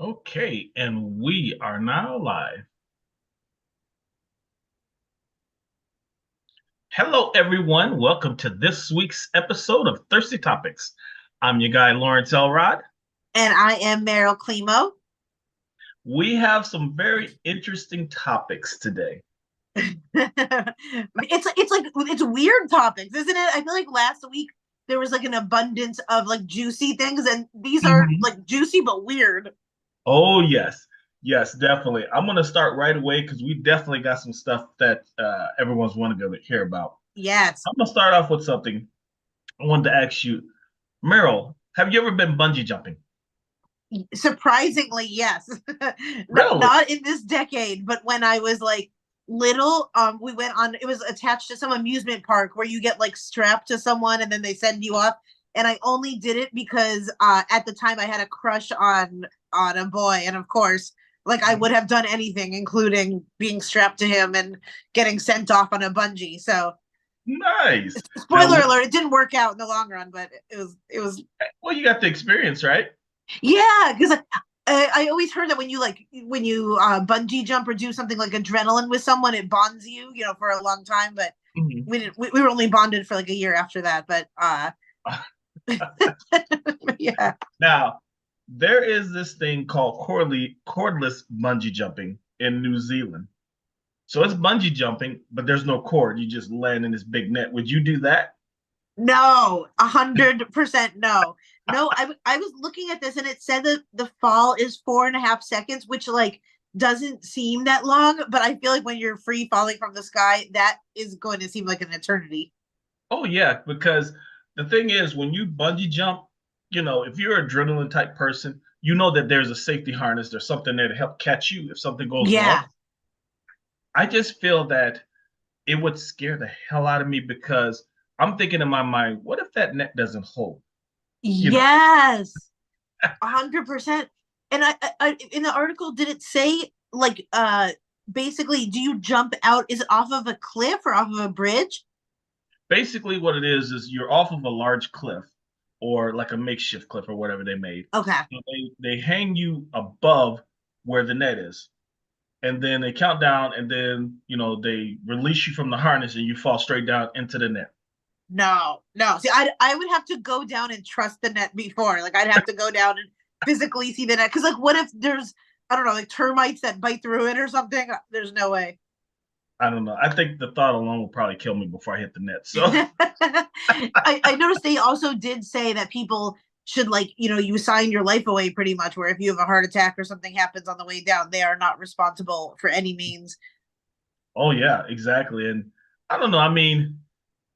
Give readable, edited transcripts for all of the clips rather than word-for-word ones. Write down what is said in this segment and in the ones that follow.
Okay, and we are now live. Hello, everyone. Welcome to this week's episode of Thirsty Topics. I'm your guy, Lawrence Elrod. And I am Meryl Climo. We have some very interesting topics today. It's weird topics, isn't it? I feel like last week there was like an abundance of like juicy things, and these are Mhm. like juicy but weird. Oh, yes. Yes, definitely. I'm going to start right away because we definitely got some stuff that everyone's wanting to hear about. Yes. I'm going to start off with something I wanted to ask you. Meryl, have you ever been bungee jumping? Surprisingly, yes. Really? Not in this decade, but when I was like little, we went on, it was attached to some amusement park where you get like strapped to someone and then they send you off. And I only did it because at the time I had a crush on a boy, and of course, like I would have done anything, including being strapped to him and getting sent off on a bungee. So Nice. Now, spoiler alert, it didn't work out in the long run, but it was well, you got the experience, right? yeah, because I always heard that when you bungee jump or do something like adrenaline with someone, it bonds you, for a long time. But Mhm. we were only bonded for like a year after that. But yeah, Now, there is this thing called cordless bungee jumping in New Zealand. So it's bungee jumping, but there's no cord. You just land in this big net. Would you do that? no, 100% no, no. I was looking at this and it said that the fall is 4.5 seconds, which like doesn't seem that long, but I feel like when you're free falling from the sky, that is going to seem like an eternity. Oh yeah, because the thing is, when you bungee jump, if you're an adrenaline type person, you know that there's a safety harness, there's something there to help catch you if something goes wrong. Yeah. I just feel that it would scare the hell out of me because I'm thinking in my mind, what if that net doesn't hold? You know, Yes. 100%. And in the article, did it say like basically, do you jump out? Is it off of a cliff or off of a bridge? basically what it is you're off of a large cliff or like a makeshift cliff or whatever they made. Okay. So they hang you above where the net is. And then they count down and then, they release you from the harness and you fall straight down into the net. No, no. See, I would have to go down and trust the net before. Like I'd have to go down and physically see the net. Because like, what if there's I don't know, like termites that bite through it or something? There's no way. I don't know. I think the thought alone will probably kill me before I hit the net. So, I noticed they also did say that people should like you sign your life away pretty much, where if you have a heart attack or something happens on the way down, they are not responsible for any means. oh yeah, exactly. And I don't know. I mean,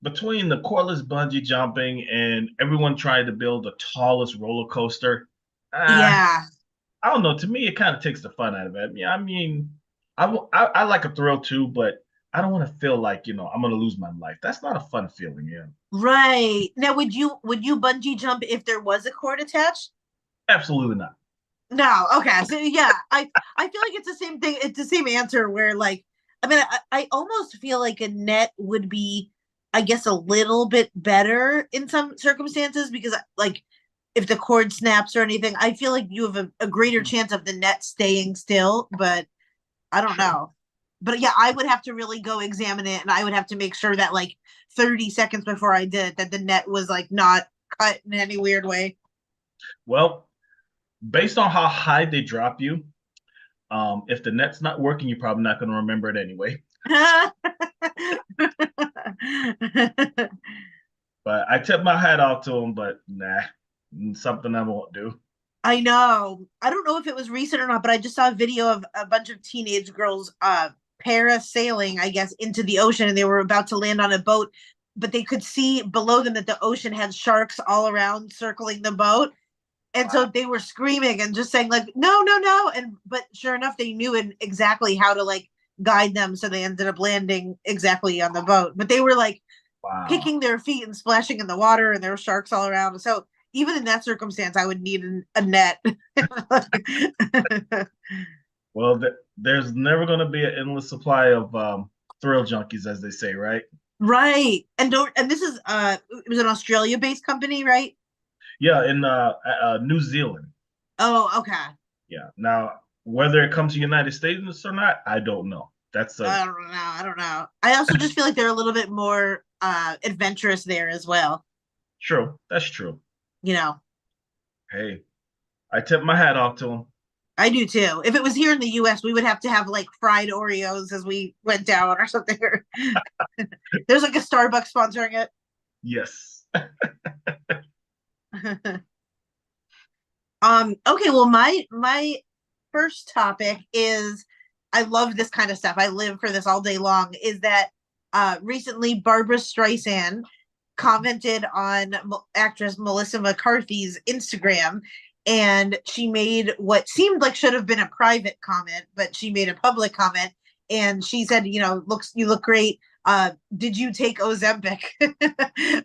between the cordless bungee jumping and everyone trying to build the tallest roller coaster, uh, Yeah. I don't know. To me, it kind of takes the fun out of it. Yeah, I mean, I like a thrill too, but I don't want to feel like I'm gonna lose my life. That's not a fun feeling. Yeah, Right. Now would you bungee jump if there was a cord attached? absolutely not. No. Okay. So yeah, I feel like it's the same thing. It's the same answer where like I mean I almost feel like a net would be I guess a little bit better in some circumstances because like if the cord snaps or anything, I feel like you have a greater chance of the net staying still, but I don't True. know. But yeah, I would have to really go examine it and I would have to make sure that like 30 seconds before I did it that the net was like not cut in any weird way. Well, based on how high they drop you, if the net's not working, you're probably not going to remember it anyway. But I tip my hat off to them, but nah, something I won't do. I know. I don't know if it was recent or not, but I just saw a video of a bunch of teenage girls parasailing, I guess, into the ocean and they were about to land on a boat, but they could see below them that the ocean had sharks all around circling the boat. And so Wow. they were screaming and just saying like no, no, no. And but sure enough, they knew exactly how to like guide them, so they ended up landing exactly on the boat. But they were like Wow. kicking their feet and splashing in the water, and there were sharks all around. So even in that circumstance, I would need a net. Well, there's never going to be an endless supply of thrill junkies, as they say, right? Right. And don't and this is it was an Australia based company, right? Yeah, in New Zealand. Oh, okay. Yeah. Now, whether it comes to United States or not, I don't know. That's a I don't know. I don't know. I also just feel like they're a little bit more adventurous there as well. true. That's true. You know, Hey, I tip my hat off to him. I do too. If it was here in the US, we would have to have like fried Oreos as we went down or something. There's like a Starbucks sponsoring Yes. it. Okay, well my first topic is I love this kind of stuff. I live for this all day long. Is that recently Barbara Streisand commented on actress Melissa McCarthy's Instagram, and she made what seemed like should have been a private comment, but she made a public comment, and she said, looks you look great. Did you take Ozempic?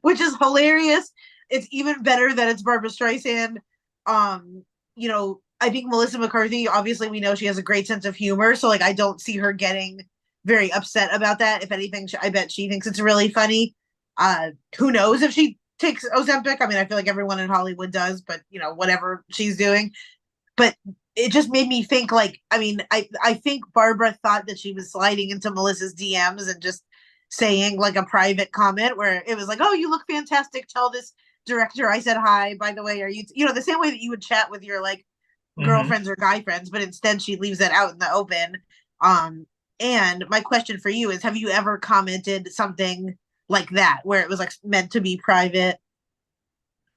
Which is hilarious. It's even better that it's Barbara Streisand. Um, I think Melissa McCarthy, obviously we know she has a great sense of humor, so like I don't see her getting very upset about that. If anything, I bet she thinks it's really funny. Who knows if she takes Ozempic? I mean, I feel like everyone in Hollywood does, but whatever she's doing. But it just made me think like, I mean, I think Barbara thought that she was sliding into Melissa's DMs and just saying like a private comment where it was like, oh, you look fantastic. Tell this director I said hi. By the way, are you the same way that you would chat with your like Hmm. girlfriends or guy friends, but instead she leaves that out in the open. Um, and my question for you is, have you ever commented something like that where it was like meant to be private,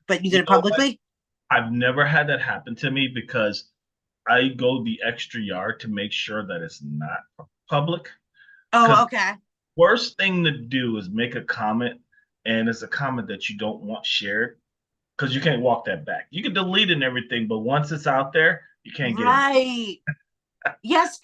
but you You did it know what? publicly? I've never had that happen to me because I go the extra yard to make sure that it's not public. Because Oh, okay. worst thing to do is make a comment and it's a comment that you don't want shared because you can't walk that back. You can delete it and everything, but once it's out there, you can't get it back. Right. Yes.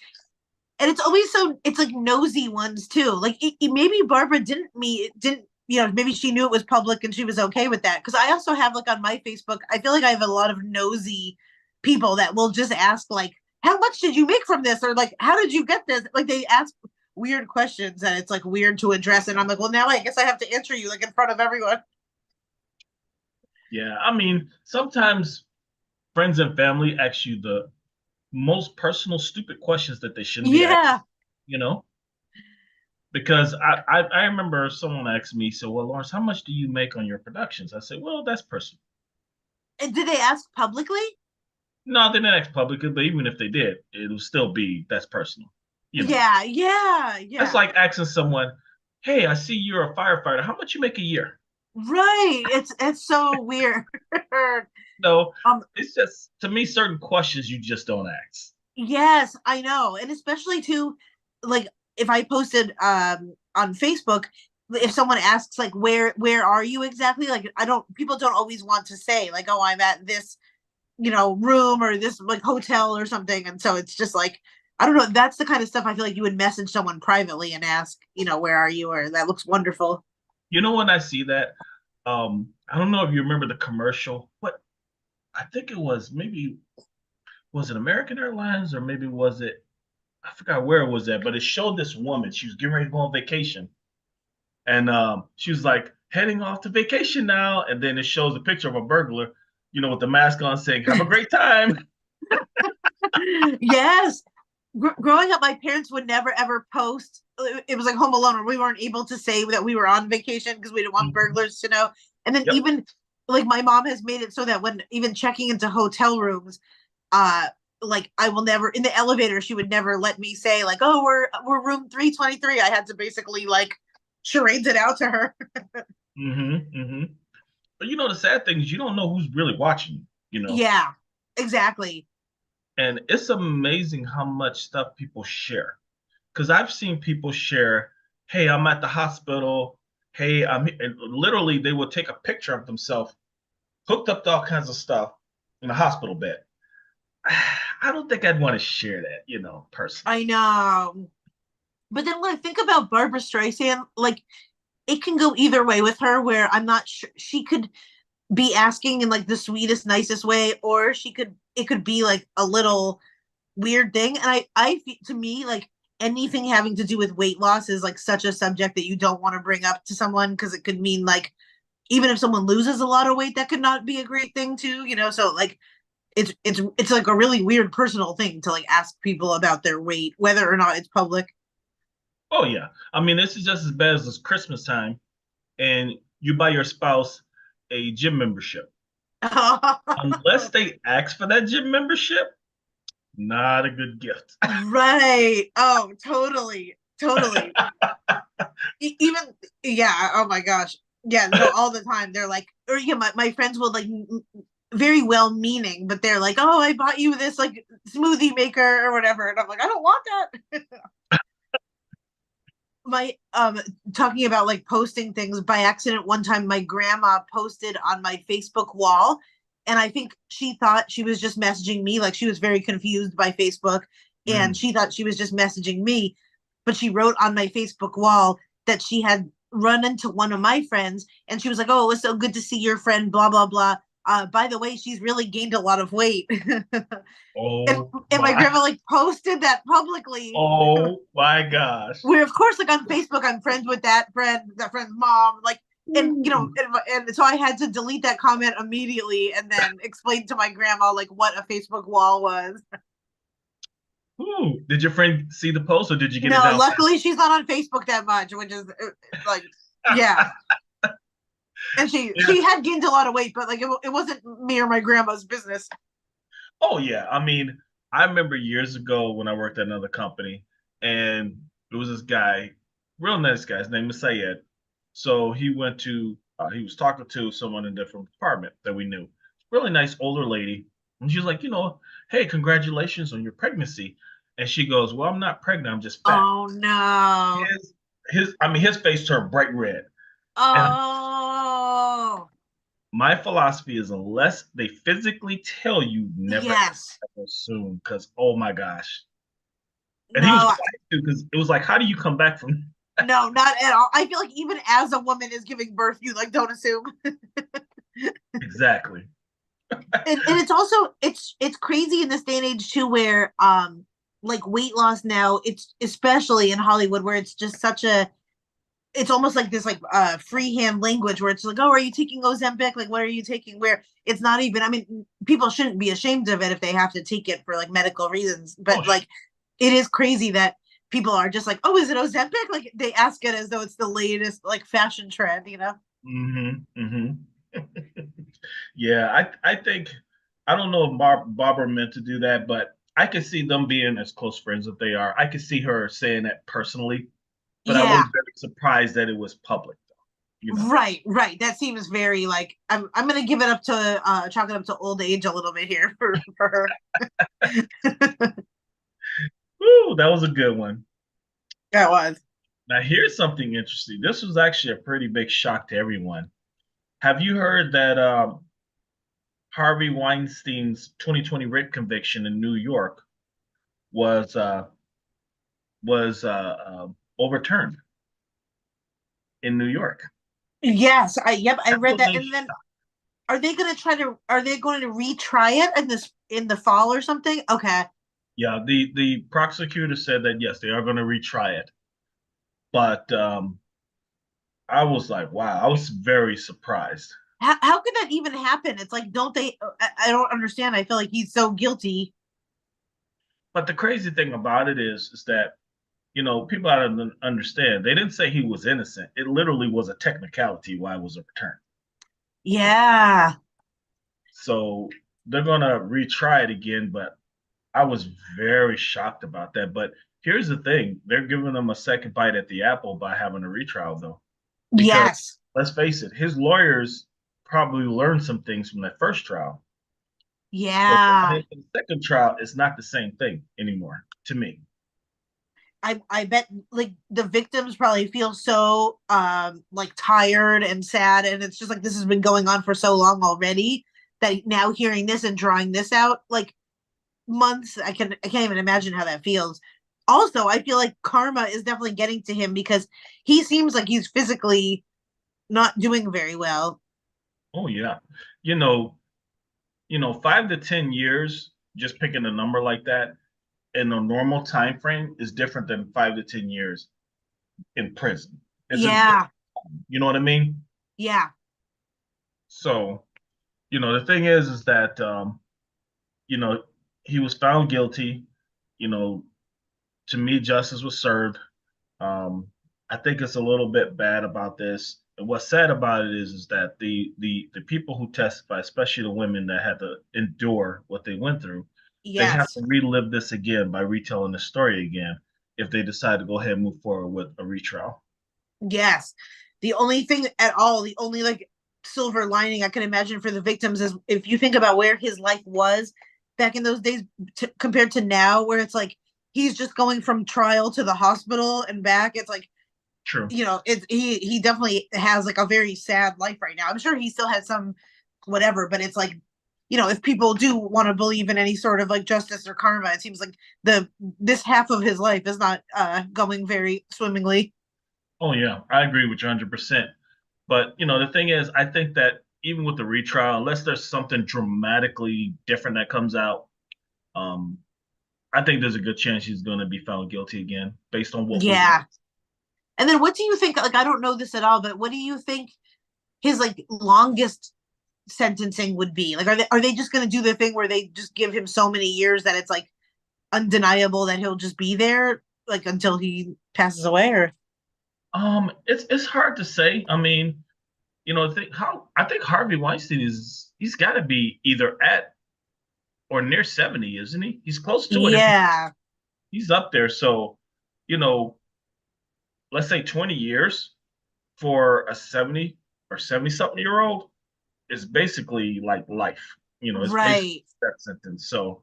And it's always it's like nosy ones too. Like maybe Barbara didn't maybe she knew it was public and she was okay with that. Because I also have like on my Facebook, I feel like I have a lot of nosy people that will just ask like, how much did you make from this? Or like, how did you get this? Like they ask weird questions and it's like weird to address. And I'm like, well, now I guess I have to answer you like in front of everyone. Yeah, I mean, sometimes friends and family ask you the most personal, stupid questions that they shouldn't be asked, Yeah. you know? Because I remember someone asked me, so, well, Lawrence, how much do you make on your productions? I said, well, that's personal. And did they ask publicly? No, they didn't ask publicly, but even if they did, it'll still be that's personal. You know, Yeah, yeah, that's yeah. like asking someone, hey, I see you're a firefighter. How much you make a year? Right. It's so weird. No, um it's just to me, certain questions you just don't ask. Yes, I know. And especially too, like if I posted on Facebook, if someone asks like where are you exactly? Like I don't people don't always want to say like, oh, I'm at this, room or this like hotel or something. And so it's just like I don't know, that's the kind of stuff I feel like you would message someone privately and ask, where are you or that looks wonderful. You know, when I see that, I don't know if you remember the commercial. What I think it was maybe was it American Airlines or maybe was it I forgot where it was at, but it showed this woman. She was getting ready to go on vacation, and she was like heading off to vacation now. And then it shows a picture of a burglar, with the mask on, saying "Have a great time." Yes. Growing up, my parents would never ever post. It was like Home Alone, where we weren't able to say that we were on vacation because we didn't want Mhm. burglars to know. And then Yep. even like my mom has made it so that when even checking into hotel rooms, uh, like I will never in the elevator, she would never let me say like, "Oh, we're room 323." I had to basically like charades it out to her. Hmm. But the sad thing is you don't know who's really watching you. Yeah, exactly. And it's amazing how much stuff people share. Because I've seen people share, "Hey, I'm at the hospital. Hey, and literally they will take a picture of themselves hooked up to all kinds of stuff in a hospital bed." I don't think I'd want to share that, personally. I know. But then when I think about Barbara Streisand, like it can go either way with her, where I'm not sure she could be asking in like the sweetest, nicest way, or it could be like a little weird thing. And to me, like anything having to do with weight loss is like such a subject that you don't want to bring up to someone because it could mean like even if someone loses a lot of weight, that could not be a great thing too, So like it's like a really weird personal thing to like ask people about their weight, whether or not it's public. Oh yeah. I mean, this is just as bad as it's Christmas time and you buy your spouse a gym membership. Unless they ask for that gym membership, not a good gift. Right. Oh, totally. Totally. Even yeah, oh my gosh. Yeah, no, all the time they're like, or yeah, my friends will like very well meaning, but they're like, oh, I bought you this like smoothie maker or whatever. And I'm like, I don't want that. My talking about like posting things by accident, one time my grandma posted on my Facebook wall, and I think she thought she was just messaging me, like she was very confused by Facebook, and Mm. she thought she was just messaging me, but she wrote on my Facebook wall that she had run into one of my friends, and she was like, oh, it was so good to see your friend, blah blah blah. By the way, she's really gained a lot of weight. and Oh and my my, grandma like posted that publicly, oh my gosh. where of course like on Facebook I'm friends with that friend's mom, like, and you know, Ooh. and so I had to delete that comment immediately and then explain to my grandma like what a Facebook wall was. Ooh. Did your friend see the post or did you get it No, down luckily she's not on Facebook that much, which is like, fast? yeah. And she Yeah. she had gained a lot of weight, but like it wasn't me or my grandma's business. Oh yeah. I mean, I remember years ago when I worked at another company and there was this guy, real nice guy. His name is Sayed. So he was talking to someone in a different department that we knew. Really nice older lady. And she was like, hey, congratulations on your pregnancy. And she goes, well, I'm not pregnant. I'm just fat. Oh no. His face turned bright red. And Oh my philosophy is unless they physically tell you, never yes. assume. Because oh my gosh, and he was No, quiet too because it was like, how do you come back from no, not at all. I feel like even as a woman is giving birth, you like don't assume. exactly? And it's also it's crazy in this day and age too, where like weight loss now, it's especially in Hollywood where it's just such a, it's almost like this like freehand language where it's like, oh, are you taking Ozempic? Like, what are you taking? Where it's not even. I mean, people shouldn't be ashamed of it if they have to take it for like medical reasons, Oh, but like, it is crazy that people are just like, oh, is it Ozempic? Like they ask it as though it's the latest like fashion trend, you know? mm-hmm, mm-hmm. Yeah, I think I don't know if Barbara meant to do that, but I could see them being as close friends as they are. I could see her saying that personally, but I was Yeah, very surprised that it was public, though. right, right. That seems very like I'm gonna give it up to chalk it up to old age a little bit here for her. Ooh, that was a good one. That was. Now, here's something interesting. This was actually a pretty big shock to everyone. Have you heard that Harvey Weinstein's 2020 rape conviction in New York was uh, was overturned in New York? Yes, I That read was that. a And then are they going to retry it in the fall or something? Okay. yeah. The prosecutor said that yes, they are going to retry it, but I was like, wow, I was very surprised. How could that even happen? It's like, don't they? I don't understand. I feel like he's so guilty. But the crazy thing about it is that people out to understand. They didn't say he was innocent. It literally was a technicality why it was overturned. Yeah. So they're gonna retry it again, but I was very shocked about that. But here's the thing: they're giving them a second bite at the apple by having a retrial, though, because Yes. let's face it, his lawyers probably learned some things from that first trial. So Yeah. going into the second trial, it's not the same thing anymore to me. I bet like the victims probably feel so like tired and sad, and it's just like this has been going on for so long already that now hearing this and drawing this out like months, I can't even imagine how that feels. Also, I feel like karma is definitely getting to him because he seems like he's physically not doing very well. Oh yeah, you know, 5 to 10 years, just picking a number like that in a normal time frame is different than 5 to 10 years in prison. It's a, Yeah, you know what I mean? yeah, So, the thing is that you know, he was found guilty. You know, to me, justice was served. Um, I think it's a little bit bad about this. And what's sad about it is that the people who testify, especially the women that had to endure what they went through, they have Yes. to relive this again by retelling the story again if they decide to go ahead and move forward with a retrial. Yes. The only thing at all, the only like silver lining I can imagine for the victims is if you think about where his life was back in those days compared to now, where it's like he's just going from trial to the hospital and back. It's like, True. it's he definitely has like a very sad life right now. I'm sure he still has some whatever, but it's like, if people do want to believe in any sort of like justice or karma, it seems like the this half of his life is not going very swimmingly. Oh yeah, I agree with you 100%. But the thing is, I think that even with the retrial, unless there's something dramatically different that comes out, um, I think there's a good chance he's going to be found guilty again based on what we know. Yeah. And then what do you think? Like, I don't know this at all, but what do you think his like longest sentencing would be? Like, are they just going to do the thing where they just give him so many years that it's like undeniable that he'll just be there like until he passes away? Or It's hard to say. I mean, I think Harvey Weinstein he's got to be either at or near 70, isn't he? He's close to it. If yeah, he's up there, so you know, let's say 20 years for a 70 or 70 something year old is basically like life. It's basically right. that sentence. So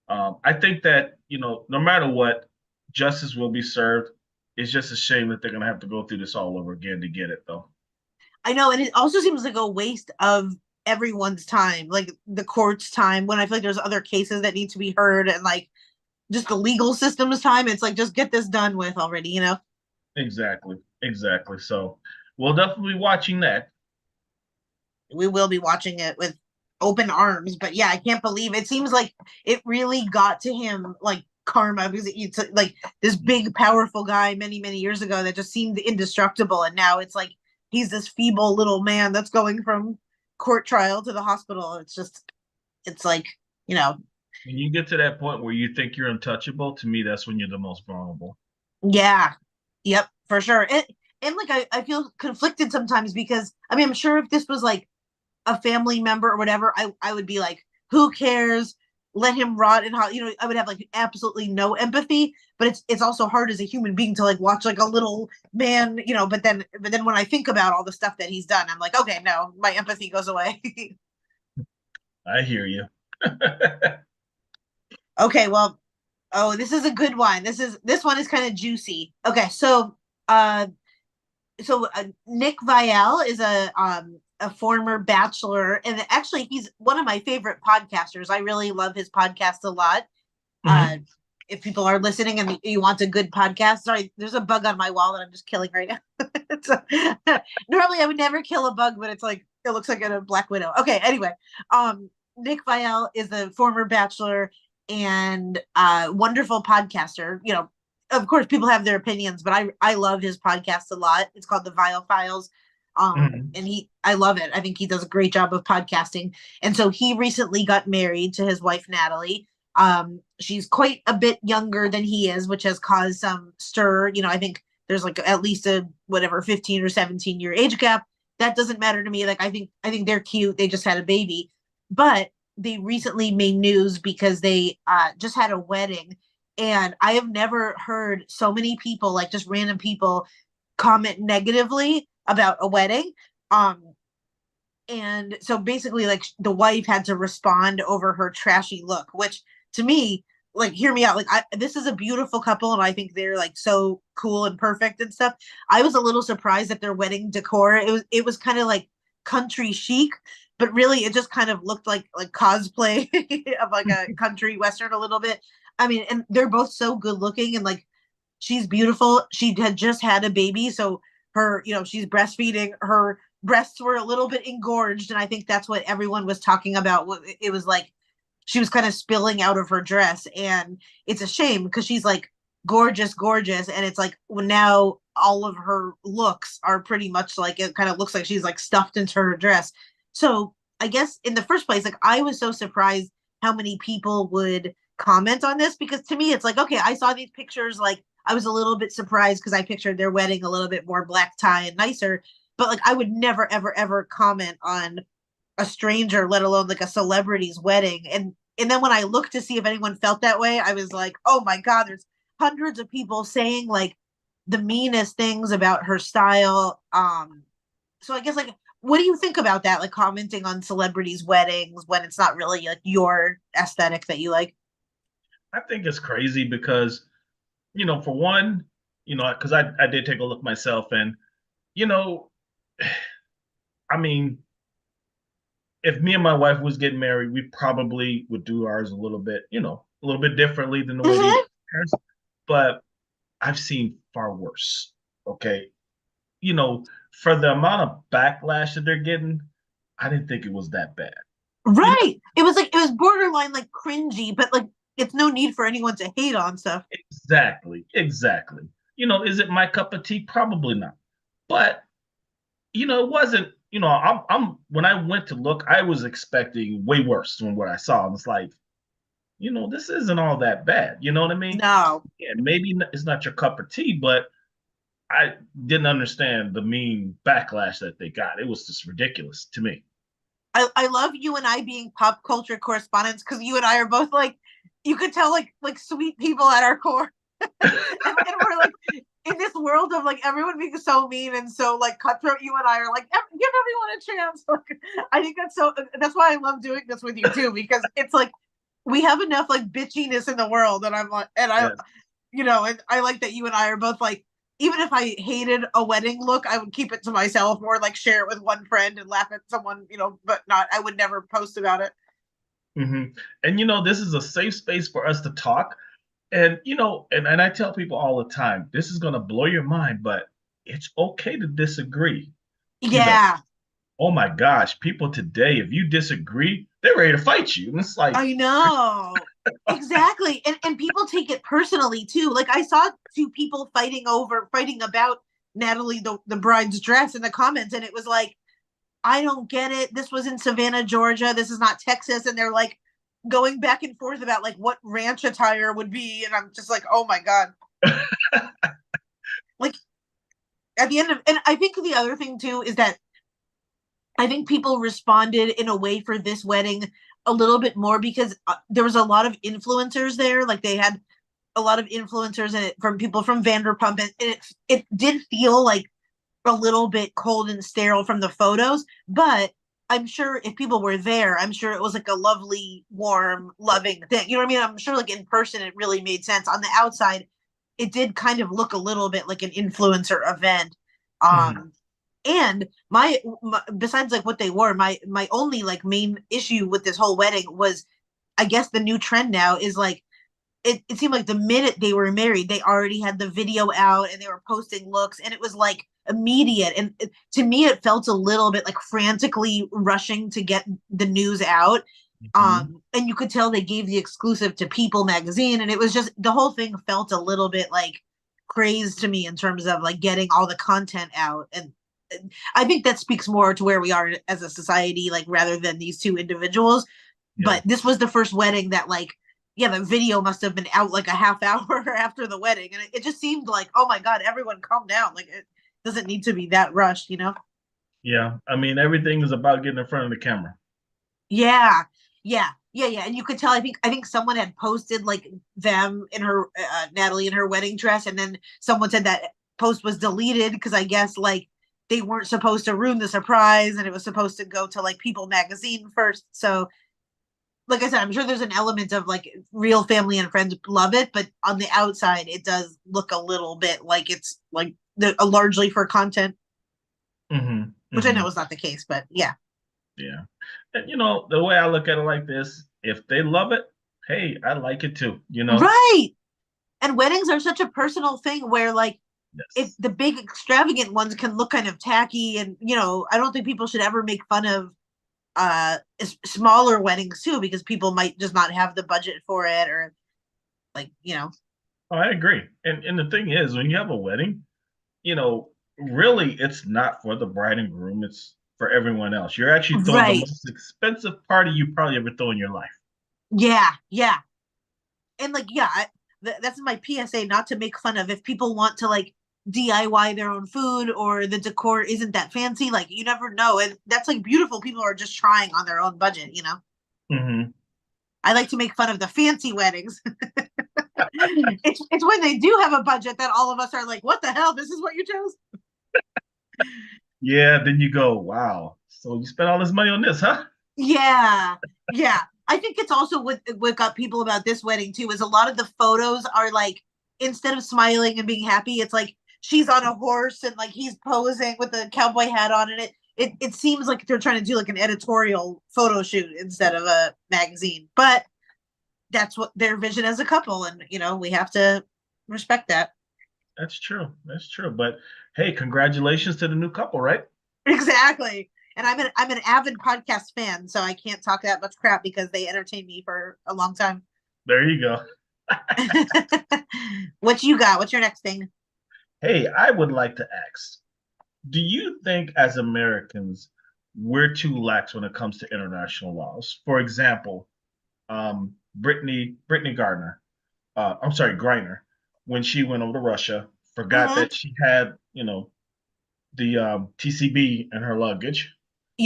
I think that no matter what, justice will be served. It's just a shame that they're gonna have to go through this all over again to get it, though. I know, and it also seems like a waste of everyone's time, like the court's time. When I feel like there's other cases that need to be heard, and like just the legal system's time. It's like just get this done with already. Exactly, exactly. So we'll definitely be watching that. We will be watching it with open arms. But yeah, I can't believe it seems like it really got to him like karma because it's like this big, powerful guy many, many years ago that just seemed indestructible. And now it's like he's this feeble little man that's going from court trial to the hospital. It's like, you know, When you get to that point where you think you're untouchable, to me, that's when you're the most vulnerable. yeah, yep, for sure. And like I feel conflicted sometimes because I mean, I'm sure if this was like a family member or whatever, I would be like, who cares? Let him rot and how I would have like absolutely no empathy. But it's also hard as a human being to like watch like a little man. But then when I think about all the stuff that he's done, I'm like, okay, no, my empathy goes away. I hear you. Okay, well, oh, this is a good one. This one is kind of juicy. Okay, so Nick Vial is a former bachelor, and actually he's one of my favorite podcasters. I really love his podcast a lot. Uh, Mhm. if people are listening and you want a good podcast, sorry, there's a bug on my wall that I'm just killing right now. Normally I would never kill a bug, but it's like it looks like a black widow. Okay, anyway, Nick Vial is a former bachelor and wonderful podcaster. Of course, people have their opinions, but I love his podcast a lot. It's called the Vial Files. Mhm. And I love it. I think he does a great job of podcasting. And so he recently got married to his wife Natalie. She's quite a bit younger than he is, which has caused some stir. I think there's like at least a whatever 15 or 17-year age gap. That doesn't matter to me. Like I think they're cute. They just had a baby, but they recently made news because they just had a wedding, and I have never heard so many people, like just random people, comment negatively about a wedding. Um, and so basically, like the wife had to respond over her trashy look, which to me, like, hear me out. Like, this is a beautiful couple, and I think they're like so cool and perfect and stuff. I was a little surprised at their wedding decor. It was kind of like country chic, but really it just kind of looked like cosplay of like a country western a little bit. I mean, and they're both so good looking, and like she's beautiful. She had just had a baby, so she's breastfeeding. Her breasts were a little bit engorged, and I think that's what everyone was talking about. It was like she was kind of spilling out of her dress, and it's a shame because she's like gorgeous, gorgeous, and it's like well, now all of her looks are pretty much like it kind of looks like she's like stuffed into her dress. So I guess in the first place, like I was so surprised how many people would comment on this, because to me it's like, okay, I saw these pictures, like I was a little bit surprised because I pictured their wedding a little bit more black tie and nicer, but like I would never ever ever comment on a stranger, let alone like a celebrity's wedding. And then when I looked to see if anyone felt that way, I was like, oh my God, there's hundreds of people saying like the meanest things about her style. So I guess like what do you think about that? Like commenting on celebrities' weddings when it's not really like your aesthetic that you like? I think it's crazy because, for one, because I did take a look myself, and you know, I mean, if me and my wife was getting married, we probably would do ours a little bit, a little bit differently than the way they Mm-hmm. did theirs. But I've seen far worse. Okay. You know, for the amount of backlash that they're getting, I didn't think it was that bad. You know, Right. It was like it was borderline like cringy, but like it's no need for anyone to hate on stuff. exactly, exactly. Is it my cup of tea? Probably not. But it wasn't, I'm when I went to look, I was expecting way worse than what I saw. And it's like, this isn't all that bad. You know what I mean? No. Yeah, maybe it's not your cup of tea, but I didn't understand the mean backlash that they got. It was just ridiculous to me. I love you and I being pop culture correspondents because you and I are both like you could tell like sweet people at our core. And we're like in this world of like everyone being so mean and so like cutthroat, you and I are like give everyone a chance. Like, I think that's why I love doing this with you too, because it's like we have enough like bitchiness in the world, and I'm like, and I, Yeah. and I like that you and I are both like, even if I hated a wedding look, I would keep it to myself or like share it with one friend and laugh at someone, but not, I would never post about it. hmm And this is a safe space for us to talk. And and I tell people all the time, this is gonna blow your mind, but it's okay to disagree. You know, Yeah, oh my gosh, people today, if you disagree, they're ready to fight you. And it's like, I know. Exactly. And people take it personally too. Like I saw two people fighting about Natalie the bride's dress in the comments, and it was like, I don't get it. This was in Savannah, Georgia. This is not Texas. And they're like going back and forth about like what ranch attire would be. And I'm just like, oh my God. Like at the end of, and I think the other thing too is that I think people responded in a way for this wedding a little bit more because there was a lot of influencers there. Like they had a lot of influencers in it from people from Vanderpump, and it did feel like a little bit cold and sterile from the photos, but I'm sure if people were there, I'm sure it was like a lovely, warm, loving thing. You know what I mean? I'm sure like in person it really made sense. On the outside, it did kind of look a little bit like an influencer event. Mhm. And my besides like what they wore, my only like main issue with this whole wedding was, I guess the new trend now is like it seemed like the minute they were married, they already had the video out and they were posting looks, and it was like immediate. And to me, it felt a little bit like frantically rushing to get the news out. Mhm. And you could tell they gave the exclusive to People magazine, and it was just the whole thing felt a little bit like crazed to me in terms of like getting all the content out. And I think that speaks more to where we are as a society, like rather than these two individuals. Yeah. But this was the first wedding that like, yeah, the video must have been out like a half hour after the wedding, and it just seemed like, oh my God, everyone calm down. Like it doesn't need to be that rushed. Yeah. I mean, everything is about getting in front of the camera. Yeah, yeah. And you could tell. I think someone had posted like them in her Natalie in her wedding dress, and then someone said that post was deleted because I guess like they weren't supposed to ruin the surprise, and it was supposed to go to like People magazine first. So like I said, I'm sure there's an element of like real family and friends love it, but on the outside, it does look a little bit like it's like largely for content, hmm which I know hmm is not the case, but yeah. Yeah. And the way I look at it like this, if they love it, hey, I like it too. Right. And weddings are such a personal thing where like if Yes. the big extravagant ones can look kind of tacky, and I don't think people should ever make fun of smaller weddings too, because people might just not have the budget for it, or like. Oh, I agree. And the thing is, when you have a wedding, really it's not for the bride and groom, it's for everyone else. You're actually throwing the Right. most expensive party you probably ever throw in your life. Yeah, yeah. And like, yeah, that's my PSA, not to make fun of if people want to like DIY their own food or the decor isn't that fancy, like you never know. And that's like beautiful. People are just trying on their own budget, you know. Hmm. I like to make fun of the fancy weddings. It's when they do have a budget that all of us are like, what the hell? This is what you chose? Yeah, then you go, wow. So you spent all this money on this, huh? Yeah, yeah. I think it's also what got people about this wedding too is a lot of the photos are like instead of smiling and being happy, it's like she's on a horse and like he's posing with a cowboy hat on, and it seems like they're trying to do like an editorial photo shoot instead of a magazine. But that's what their vision as a couple, and you know we have to respect that. That's true. That's true. But hey, congratulations to the new couple, right? Exactly. And I'm an avid podcast fan, so I can't talk that much crap because they entertained me for a long time. There you go. What you got? What's your next thing? Hey, I would like to ask, do you think as Americans we're too lax when it comes to international laws? For example, Brittany Gardner, I'm sorry, Griner, when she went over to Russia, forgot Mm-hmm. that she had, the TCB in her luggage.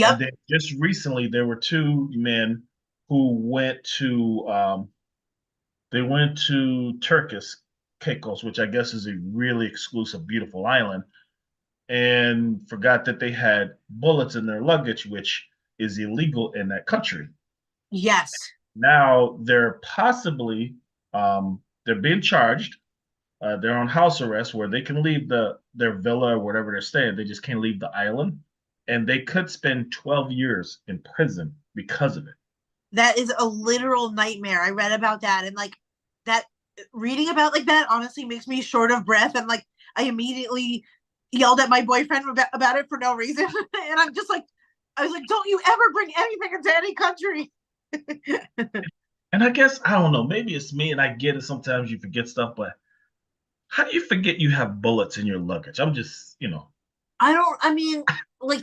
And Yep. then just recently, there were two men who went to Turkish Caicos, which I guess is a really exclusive, beautiful island, and forgot that they had bullets in their luggage, which is illegal in that country. Yes. Now they're being charged. They're on house arrest where they can leave their villa or whatever they're staying. They just can't leave the island, and they could spend 12 years in prison because of it. That is a literal nightmare. I read about that and like that reading about like that honestly makes me short of breath and like I immediately yelled at my boyfriend about it for no reason. And I'm just like I was like, don't you ever bring anything into any country. And I guess I don't know. Maybe it's me, and I get it. Sometimes you forget stuff, but how do you forget you have bullets in your luggage? I'm just. I mean, like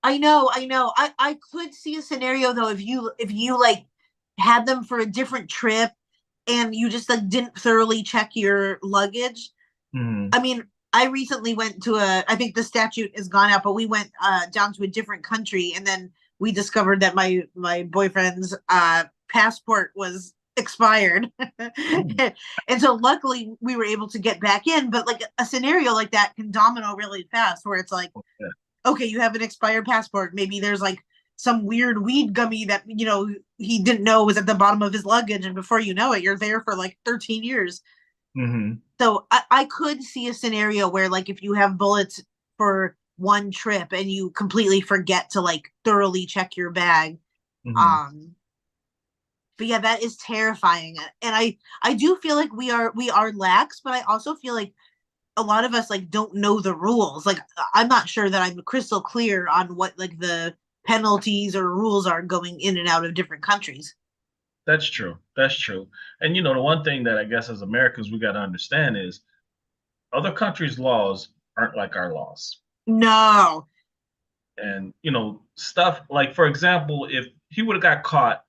I know. I could see a scenario though if you like had them for a different trip and you just like didn't thoroughly check your luggage. Mhm. I mean, I recently went to I think the statute is gone out, but we went down to a different country and then we discovered that my boyfriend's passport was expired. Mm. And so luckily we were able to get back in, but like a scenario like that can domino really fast where it's like Yeah. okay, you have an expired passport. Maybe there's like some weird weed gummy that, you know, he didn't know was at the bottom of his luggage. And before you know it, you're there for like 13 years. Hmm. So I could see a scenario where, like, if you have bullets for one trip and you completely forget to like thoroughly check your bag. Hmm. Um, but yeah, that is terrifying. And I do feel like we are lax, but I also feel like a lot of us like don't know the rules. Like I'm not sure that I'm crystal clear on what like the penalties or rules are going in and out of different countries. That's true. That's true. And the one thing that I guess as Americans we got to understand is other countries' laws aren't like our laws. No. And stuff like, for example, if he would have got caught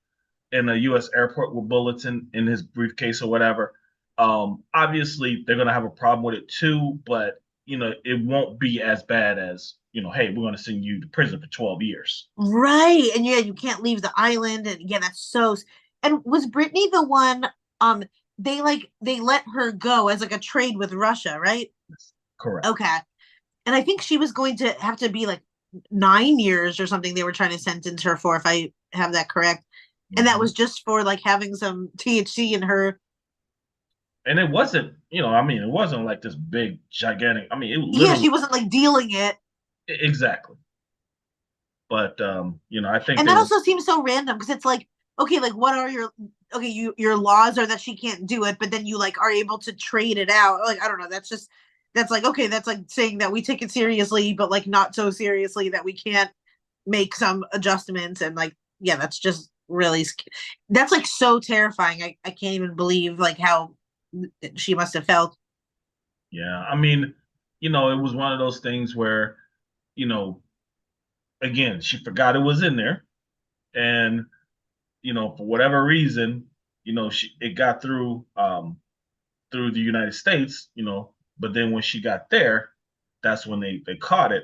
in a U.S. airport with bullets in his briefcase or whatever, obviously they're gonna have a problem with it too. But it won't be as bad as hey, we're gonna send you to prison for 12 years. Right. And yeah, you can't leave the island. And yeah, that's so. And was Brittany the one? Um, they let her go as like a trade with Russia, right? Correct. Okay. And I think she was going to have to be like 9 years or something. They were trying to sentence her for, if I have that correct. And that Hmm. was just for like having some THC in her. And it wasn't, I mean, it wasn't like this big, gigantic. I mean, it Yeah, literally she wasn't like dealing it. exactly. But I think And there that was. also seems so random because it's like, okay, like what are your okay, your laws are that she can't do it, but then you like are able to trade it out. Like I don't know, that's like okay, that's like saying that we take it seriously, but like not so seriously that we can't make some adjustments and like yeah, that's just really that's like so terrifying. I can't even believe like how she must have felt. Yeah, I mean, it was one of those things where, you know, again, she forgot it was in there, and for whatever reason, it got through the United States, but then when she got there, that's when they caught it.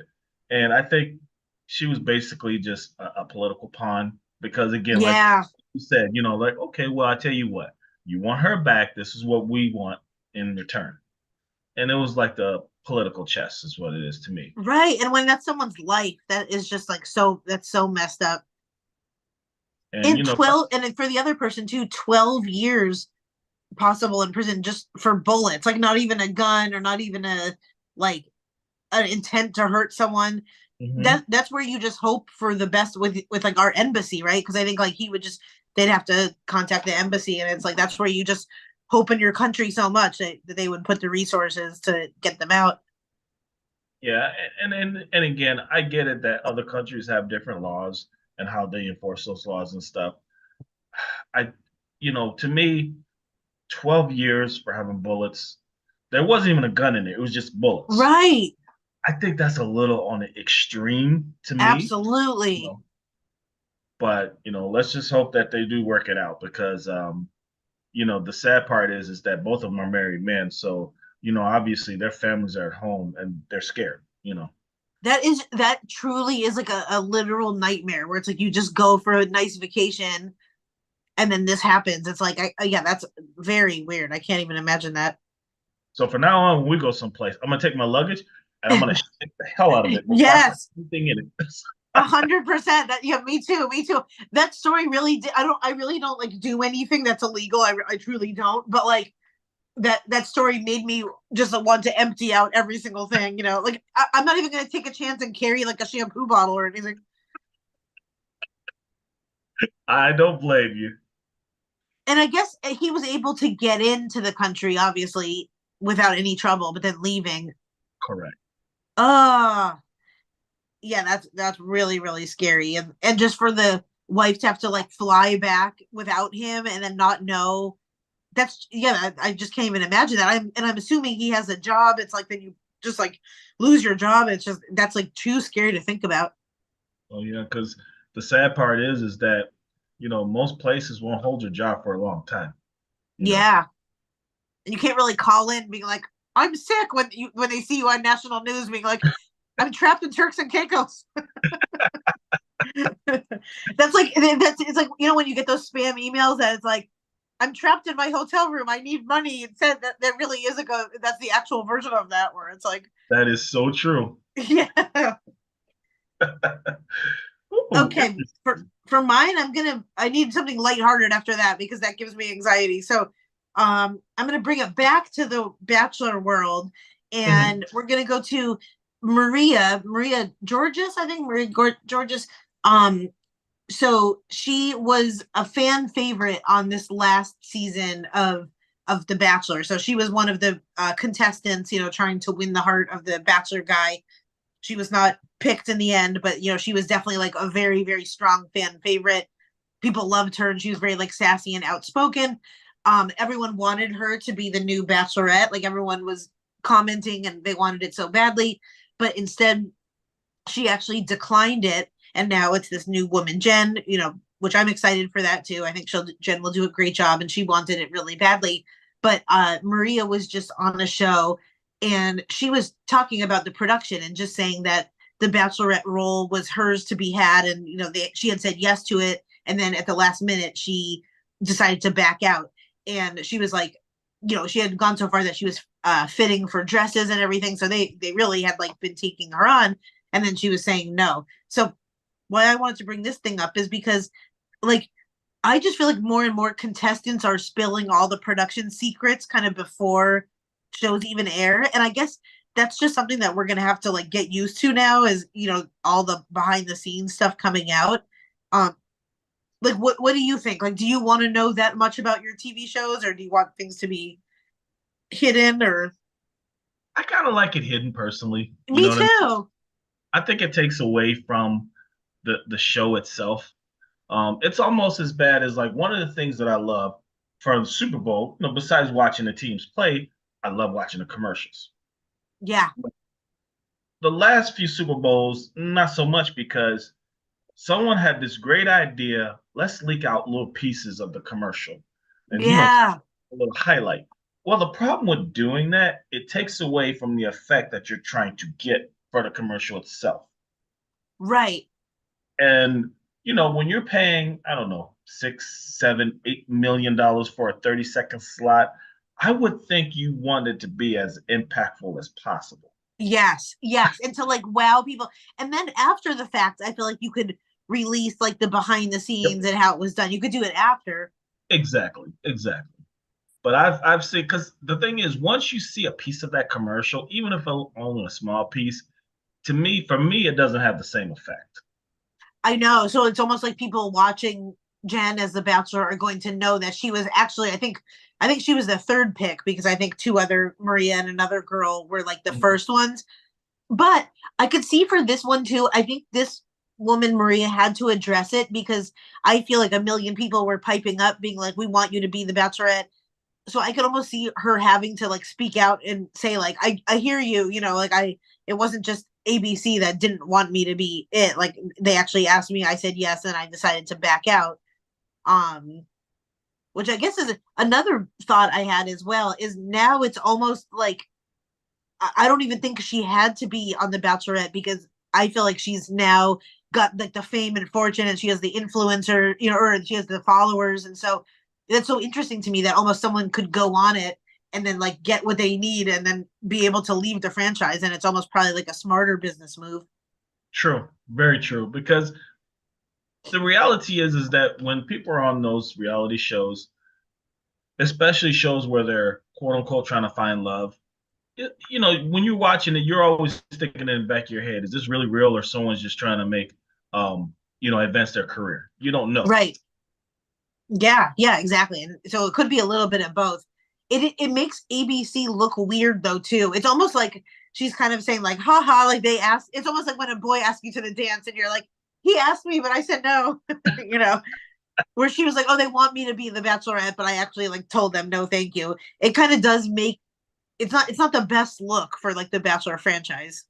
And I think she was basically just a political pawn because again, like Yeah. you said, like, okay, well, I tell you what, you want her back, this is what we want in return. And it was like the political chess is what it is to me. Right. And when that's someone's life, that is just like that's so messed up. And And 12, and for the other person too, 12 years possible in prison just for bullets, like not even a gun or not even like an intent to hurt someone. mhm. That's where you just hope for the best with like our embassy, right? Because I think like he would just they'd have to contact the embassy, and it's like that's where you just hope in your country so much that they would put the resources to get them out. Yeah, and again, I get it that other countries have different laws and how they enforce those laws and stuff. I, to me, 12 years for having bullets. There wasn't even a gun in it. It was just bullets. Right. I think that's a little on the extreme to me. You Absolutely. know, but let's just hope that they do work it out because the sad part is that both of them are married men. So, obviously their families are at home and they're scared. That truly is like a literal nightmare where it's like you just go for a nice vacation and then this happens. It's like yeah, that's very weird. I can't even imagine that. So for now on, when we go someplace, I'm gonna take my luggage and I'm gonna shake the hell out of it before I put Yes. anything in it. 100%. That yeah, me too. Me too. That story really did. I really don't like do anything that's illegal. I truly don't. But like that story made me just want to empty out every single thing. Like I'm not even gonna take a chance and carry like a shampoo bottle or anything. I don't blame you. And I guess he was able to get into the country obviously without any trouble, but then leaving. Correct. Uh yeah, that's really really scary, and just for the wife to have to like fly back without him and then not know. That's yeah, I just can't even imagine that. I'm assuming he has a job. It's like then you just like lose your job. It's just that's like too scary to think about. Oh yeah, because the sad part is that most places won't hold your job for a long time. You know, Yeah, and you can't really call in being like I'm sick when they see you on national news being like I'm trapped in Turks and Caicos. That's like that's it's like when you get those spam emails that it's like I'm trapped in my hotel room. I need money. It said that there really is that's the actual version of that where it's like that is so true. yeah. Ooh, Okay, for mine, I need something lighthearted after that because that gives me anxiety. So, I'm gonna bring it back to the Bachelor world, mhm. and we're gonna go to Maria Georges, I think Georges. So she was a fan favorite on this last season of The Bachelor. So she was one of the contestants, trying to win the heart of the Bachelor guy. She was not picked in the end, but she was definitely like a very, very strong fan favorite. People loved her and she was very like sassy and outspoken. Everyone wanted her to be the new bachelorette. Like everyone was commenting and they wanted it so badly. But instead, she actually declined it. And now it's this new woman, Jen, which I'm excited for that too. I think Jen will do a great job and she wanted it really badly. But Maria was just on a show and she was talking about the production and just saying that the bachelorette role was hers to be had. And, she had said yes to it. And then at the last minute, she decided to back out. And she was like, she had gone so far that she was fitting for dresses and everything. So they really had like been taking her on. And then she was saying no. So why I wanted to bring this thing up is because like I just feel like more and more contestants are spilling all the production secrets kind of before shows even air. And I guess that's just something that we're gonna have to like get used to now is, all the behind the scenes stuff coming out. Um like what do you think? Like do you want to know that much about your TV shows or do you want things to be hidden or I kind of like it hidden personally. You me know what I mean? too. I think it takes away from the show itself. It's almost as bad as like one of the things that I love from the Super Bowl. Besides watching the teams play, I love watching the commercials. Yeah. The last few Super Bowls, not so much because someone had this great idea. Let's leak out little pieces of the commercial, and Yeah, a little highlight. Well, the problem with doing that, it takes away from the effect that you're trying to get for the commercial itself. right. And when you're paying, I don't know, 6, 7, $8 million for a 30-second slot, I would think you want it to be as impactful as possible. Yes, yes. And to like wow people. And then after the fact, I feel like you could release like the behind the Yep. scenes and how it was done. You could do it after. Exactly, exactly. But I've seen, because the thing is, once you see a piece of that commercial, even if only a small piece, for me, it doesn't have the same effect. I know. So it's almost like people watching Jen as the Bachelor are going to know that she was actually, I think she was the third pick because I think two other Maria and another girl were like the Mhm. first ones. But I could see for this one too. I think this woman Maria had to address it because I feel like a million people were piping up, being like, "We want you to be the Bachelorette." So I could almost see her having to like speak out and say like, "I hear you," like it wasn't just ABC that didn't want me to be it. Like they actually asked me, I said yes, and I decided to back out. Um, which I guess is another thought I had as well. Is now it's almost like I don't even think she had to be on the Bachelorette because I feel like she's now got like the fame and fortune and she has the influencer, or she has the followers. And so that's so interesting to me that almost someone could go on it and then like get what they need and then be able to leave the franchise. And it's almost probably like a smarter business move. True, very true. Because the reality is that when people are on those reality shows, especially shows where they're quote unquote trying to find love, when you're watching it, you're always thinking in the back of your head, is this really real or someone's just trying to make, advance their career? You don't know. Right. Yeah, yeah, exactly. And so it could be a little bit of both. It makes ABC look weird though too. It's almost like she's kind of saying like, haha, like they asked. It's almost like when a boy asks you to the dance and you're like, he asked me, but I said no. you know, where she was like, oh, they want me to be the Bachelorette, but I actually like told them no, thank you. It kind of does make it's not the best look for like the Bachelor franchise.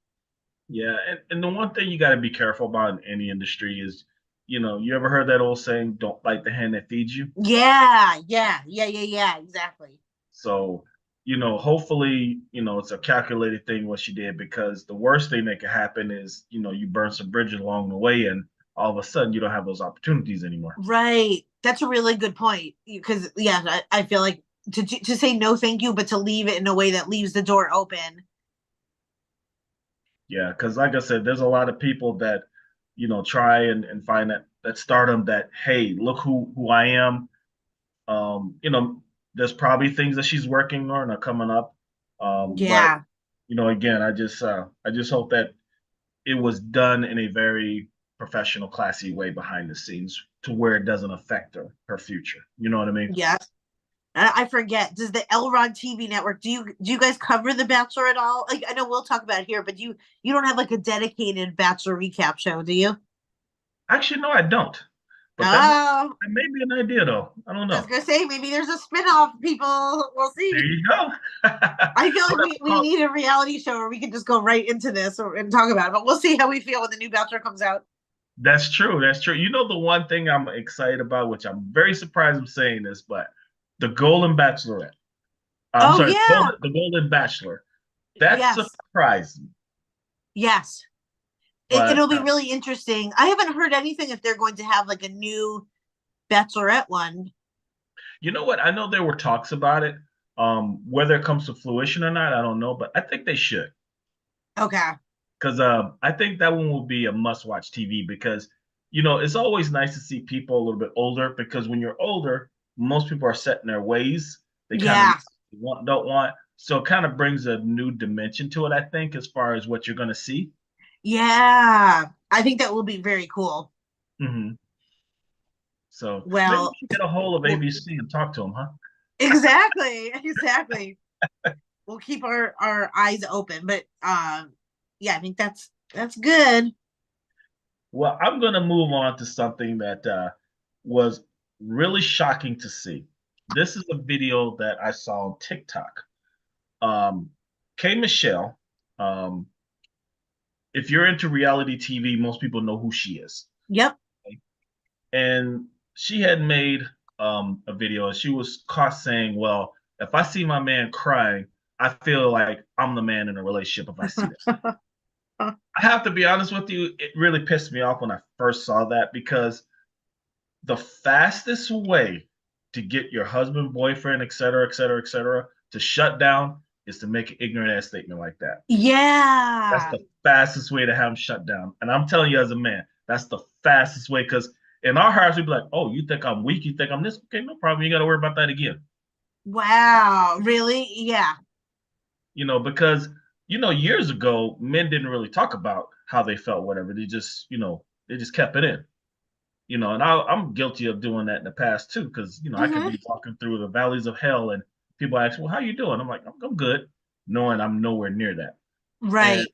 Yeah, and the one thing you got to be careful about in any industry is, you ever heard that old saying, "Don't bite the hand that feeds you." Yeah, yeah, yeah, yeah, yeah, exactly. So, hopefully, it's a calculated thing what she did, because the worst thing that could happen is, you burn some bridges along the way, and all of a sudden you don't have those opportunities anymore. Right. That's a really good point because yeah, I feel like to say no thank you, but to leave it in a way that leaves the door open. Yeah, because like I said, there's a lot of people that, try and find that stardom, that, hey, look who I am. There's probably things that she's working on or coming up. But Yeah. again, I just hope that it was done in a very professional, classy way behind the scenes, to where it doesn't affect her future. You know what I mean? Yeah. I forget. Does the Elrod TV network do you guys cover The Bachelor at all? Like I know we'll talk about it here, but you don't have like a dedicated Bachelor recap show, do you? Actually, no, I don't. But Oh, that may be an idea, though. I don't I was know. gonna say maybe there's a spinoff. People, we'll There see. you go. I feel like We'll have we, to we need a reality show where we can just go right into this and talk about it. But we'll see how we feel when the new Bachelor comes out. That's true. That's true. The one thing I'm excited about, which I'm very surprised I'm saying this, but the Golden Bachelorette. I'm Oh sorry, yeah. the Golden Bachelor. That's Yes. surprising. Yes. But It'll be really interesting. I haven't heard anything if they're going to have like a new Bachelorette one. you know what? I know there were talks about it. Whether it comes to fruition or not, I don't know. But I think they should, Okay. because I think that one will be a must-watch TV, because it's always nice to see people a little bit older, because when you're older, most people are set in their ways. They kind of Yeah. want, don't want. So it kind of brings a new dimension to it, I think, as far as what you're going to see. Yeah. I think that will be very cool. Hmm. So maybe we Well, should get a hold of well ABC and talk to them, huh? exactly. Exactly. We'll keep our eyes open. But yeah, I think that's good. Well, I'm going to move on to something that was really shocking to see. This is a video that I saw on TikTok. Um, K Michelle, if you're into reality TV, most people know who she is. Yep. And she had made a video, and she was caught saying, well, if I see my man crying, I feel like I'm the man in a relationship if I see that. I have to be honest with you, it really pissed me off when I first saw that, because the fastest way to get your husband, boyfriend, et cetera, et cetera, et cetera, to shut down is to make an ignorant ass statement like that. That's Yeah. the fastest way to have them shut down. And I'm telling you, as a man, that's the fastest way. Because in our hearts, we'd be like, "Oh, you think I'm weak? You think I'm this? Okay, no problem. You got to worry about that again." Wow. Really? Yeah. Because years ago, men didn't really talk about how they felt, whatever. They just kept it in. And I'm guilty of doing that in the past too, because I could Hmm. be walking through the valleys of hell, and people ask, "Well, how you doing?" I'm like, "I'm good," knowing I'm nowhere near that. And Right.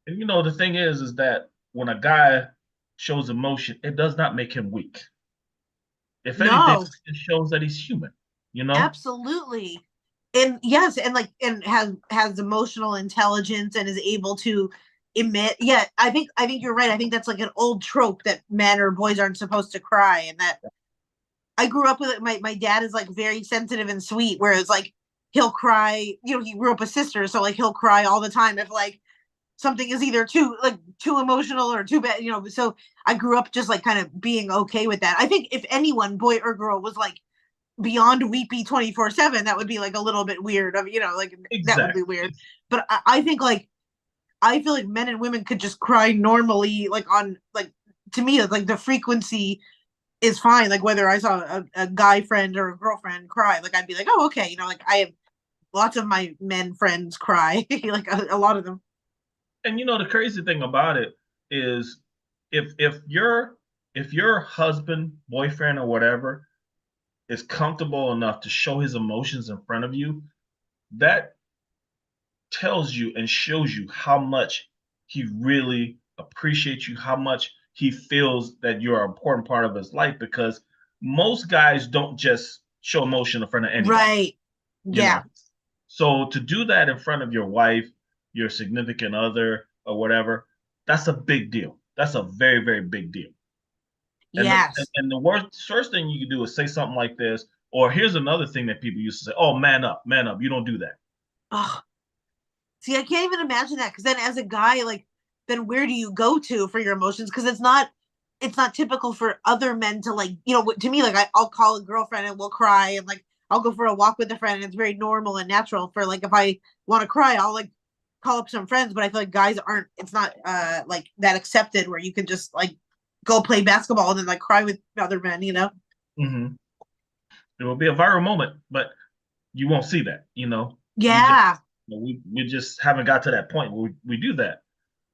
the thing is that when a guy shows emotion, it does not make him weak. If anything, No. it shows that he's human. You know? Absolutely. And yes, and like and has emotional intelligence and is able to emit. Yeah, I think you're right. I think that's like an old trope that men or boys aren't supposed to cry, and that I grew up with it. My dad is like very sensitive and sweet, whereas like he'll cry. He grew up with sisters, so like he'll cry all the time if like something is either too emotional or too bad. So I grew up just like kind of being okay with that. I think if anyone, boy or girl, was like beyond weepy 24/7, that would be like a little bit weird of like that would be Exactly. weird. But I think like I feel like men and women could just cry normally, like on like to me like the frequency is fine. Like whether I saw a guy friend or a girlfriend cry, like I'd be like, oh, okay. Like I have lots of my men friends cry, like a lot of them. And the crazy thing about it is, if your husband, boyfriend, or whatever is comfortable enough to show his emotions in front of you, that tells you and shows you how much he really appreciates you, how much he feels that you're an important part of his life. Because most guys don't just show emotion in front of anybody, Right. you Yeah. know. So to do that in front of your wife, your significant other, or whatever, that's a big deal. That's a very, very big deal. And the Yes. and the worst thing you can do is say something like this, or here's another thing that people used to say, "Oh, man up, man up." You don't do that. Oh, see, I can't even imagine that because then as a guy, like, then where do you go to for your emotions? Because it's not typical for other men to like, to me, like I'll call a girlfriend and we'll cry and like I'll go for a walk with a friend and it's very normal and natural for like if I want to cry, I'll like call up some friends, but I feel like guys aren't it's not like that accepted where you can just like go play basketball and then like cry with other men. Hmm. It will be a viral moment, but you won't see that. We just Yeah. we just haven't got to that point where we do that.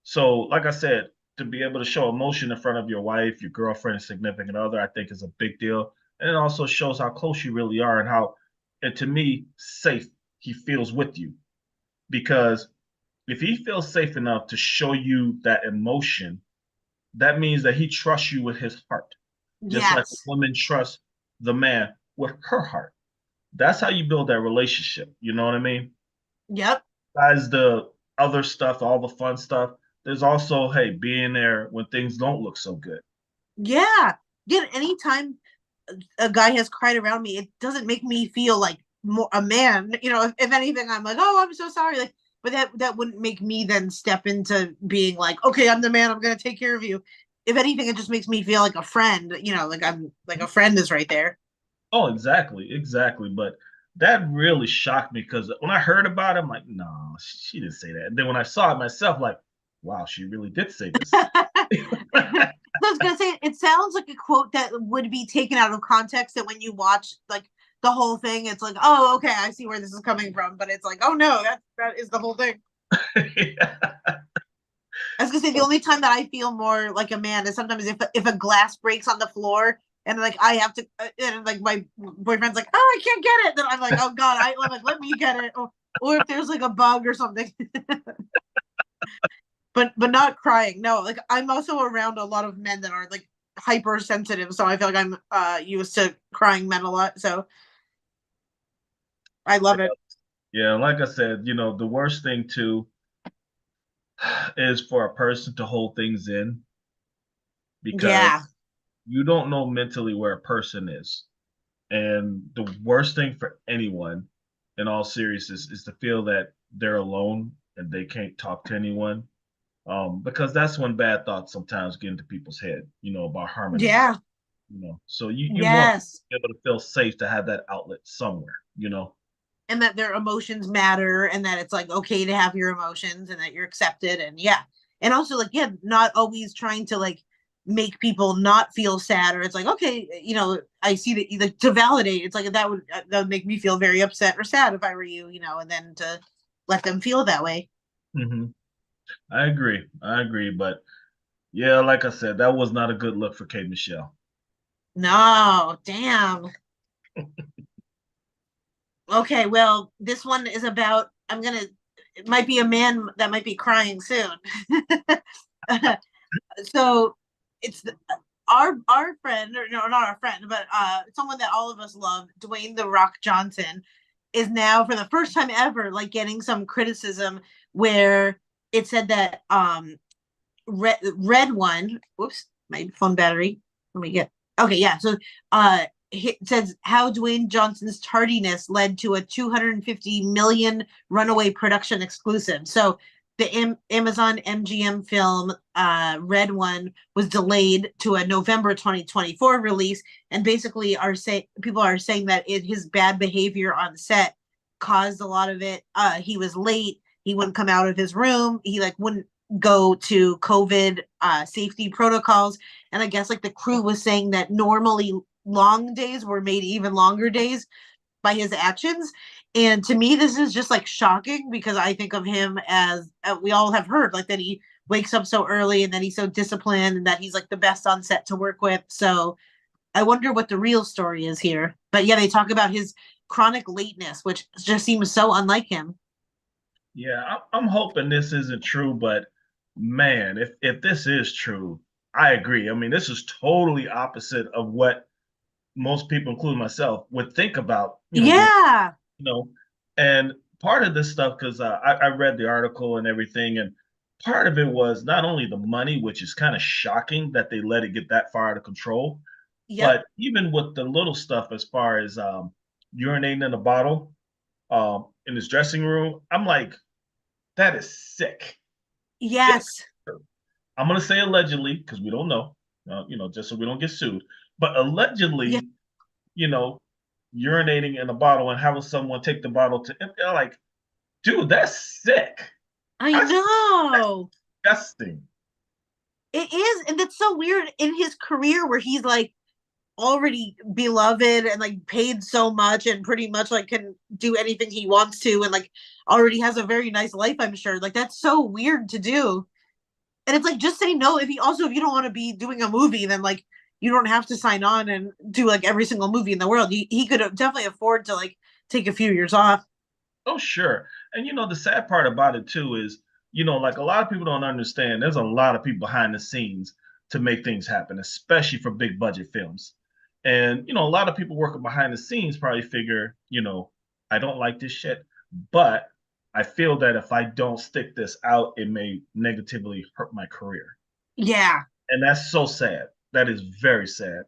So, like I said, to be able to show emotion in front of your wife, your girlfriend, significant other, I think is a big deal. And it also shows how close you really are, and how, and to me, safe he feels with you. Because if he feels safe enough to show you that emotion, that means that he trusts you with his heart, just like a Yes. woman trusts the man with her heart. That's how you build that relationship. You know what I mean? Yep. Besides the other stuff, all the fun stuff, there's also, hey, being there when things don't look so good. Yeah. Again, anytime a guy has cried around me, it doesn't make me feel like more a man. If anything, I'm like, oh, I'm so sorry. Like, but that wouldn't make me then step into being like, okay, I'm the man. I'm gonna take care of you. If anything, it just makes me feel like a friend. Like I'm like a friend is right there. Oh, exactly, exactly. But that really shocked me, because when I heard about it, I'm like, no, she didn't say that. And then when I saw it myself, like, wow, she really did say this. I was gonna say it sounds like a quote that would be taken out of context. That when you watch like the whole thing, it's like, oh, okay, I see where this is coming from. But it's like, oh no, that is the whole thing. Yeah. I was gonna say the only time that I feel more like a man is sometimes if a glass breaks on the floor and like I have to and like my boyfriend's like, oh, I can't get it, then I'm like, oh god, I'm like, let me get it, or if there's like a bug or something. But not crying. No, like I'm also around a lot of men that are like hypersensitive, so I feel like I'm used to crying men a lot. So I love it. Yeah, like I said, the worst thing too is for a person to hold things in, because Yeah. you don't know mentally where a person is. And the worst thing for anyone, in all seriousness, is to feel that they're alone and they can't talk to anyone. Because that's when bad thoughts sometimes get into people's head, about harming them. Yeah. So you want people Yes. to be able to feel safe to have that outlet somewhere. And that their emotions matter and that it's like okay to have your emotions and that you're accepted and yeah. And also like yeah, not always trying to like make people not feel sad or it's like okay, I see that you like to validate. It's like that would make me feel very upset or sad if I were you, and then to let them feel that way. Hmm. I agree. I agree. But yeah, like I said, that was not a good look for Kate Michelle. No, damn. Okay, well, this one is about it might be a man that might be crying soon. So it's our friend, or no, not our friend, but someone that all of us love, Dwayne the Rock Johnson, is now for the first time ever like getting some criticism where it said that red one, whoops, my phone battery. Let me get okay, yeah. So it says how Dwayne Johnson's tardiness led to a 250 million runaway production exclusive. So the Amazon MGM film Red One was delayed to a November 2024 release, and basically people are saying that his bad behavior on set caused a lot of it. He was late. He wouldn't come out of his room. He like wouldn't go to COVID safety protocols. And I guess like the crew was saying that normally long days were made even longer days by his actions. And to me, this is just like shocking because I think of him as we all have heard like that he wakes up so early and that he's so disciplined and that he's like the best on set to work with. So I wonder what the real story is here. But yeah, they talk about his chronic lateness, which just seems so unlike him. Yeah, I'm hoping this isn't true, but man, if this is true, I agree. I mean, this is totally opposite of what most people, including myself, would think about, doing, Yeah. you know. And part of this stuff, because I read the article and everything, and part of it was not only the money, which is kind of shocking that they let it get that far out of control, Yep. but even with the little stuff as far as urinating in a bottle in his dressing room, I'm like, that is sick. If Yes. I'm gonna say allegedly because we don't know, just so we don't get sued. But Yeah. allegedly, you know, urinating in a bottle and having someone take the bottle to empty, like, dude, that's sick. I That's know. disgusting. It is, and that's so weird in his career where he's like already beloved and like paid so much and pretty much like can do anything he wants to and like already has a very nice life, I'm sure. Like that's so weird to do. And it's like just say no if you don't want to be doing a movie, then like you don't have to sign on and do like every single movie in the world. He could definitely afford to like take a few years off. Oh, sure. And the sad part about it too is, like a lot of people don't understand, there's a lot of people behind the scenes to make things happen, especially for big budget films. And, a lot of people working behind the scenes probably figure, I don't like this shit, but I feel that if I don't stick this out, it may negatively hurt my career. Yeah. And that's so sad. That is very sad.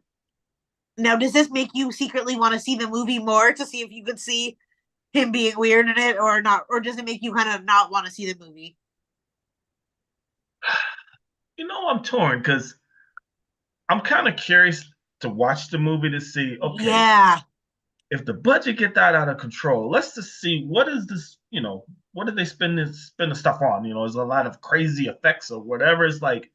Now, does this make you secretly want to see the movie more to see if you could see him being weird in it or not? Or does it make you kind of not want to see the movie? I'm torn because I'm kind of curious to watch the movie to see, okay, Yeah. if the budget get that out of control, let's just see what is this, what did they spend the stuff on? There's a lot of crazy effects or whatever. It's like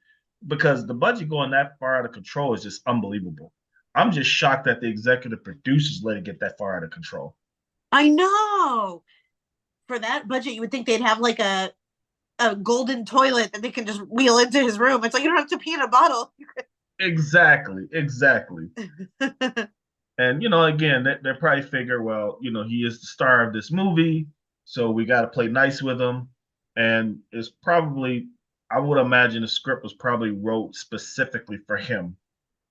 because the budget going that far out of control is just unbelievable. I'm just shocked that the executive producers let it get that far out of control. I know. For that budget, you would think they'd have like a golden toilet that they can just wheel into his room. It's like you don't have to pee in a bottle. Exactly, exactly. And again, they probably figure, well, he is the star of this movie, so we got to play nice with him. And it's probably, I would imagine, the script was probably wrote specifically for him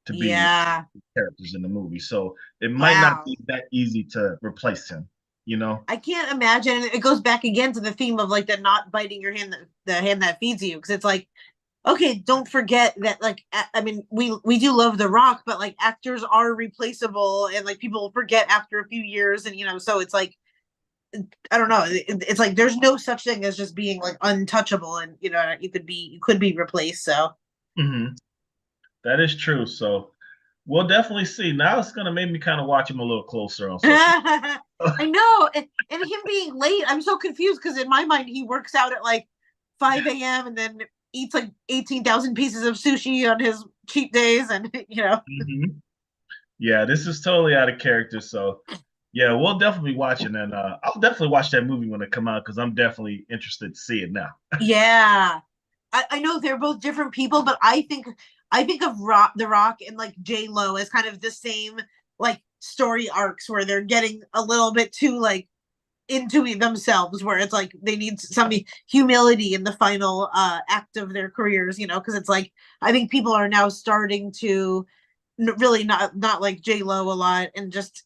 to be Yeah. characters in the movie. So it might not Wow. be that easy to replace him. You know? I can't imagine. It goes back again to the theme of like the not biting your hand, the hand that feeds you. Because it's like Okay, don't forget that like I mean we do love The Rock, but like actors are replaceable and like people forget after a few years and so it's like I don't know. It's like there's no such thing as just being like untouchable, and you could be replaced. So Hmm. That is true. So we'll definitely see. Now it's gonna make me kind of watch him a little closer on social I media. know, and him being late, I'm so confused because in my mind he works out at like 5 a.m. and then eats like 18,000 pieces of sushi on his cheat days, and Hmm. Yeah, this is totally out of character. So yeah, we'll definitely be watching, and I'll definitely watch that movie when it come out because I'm definitely interested to see it now. yeah. I know they're both different people, but I think of The Rock and like J Lo as kind of the same like story arcs where they're getting a little bit too like into it themselves, where it's like they need some humility in the final act of their careers, because it's like I think people are now starting to really not like J Lo a lot and just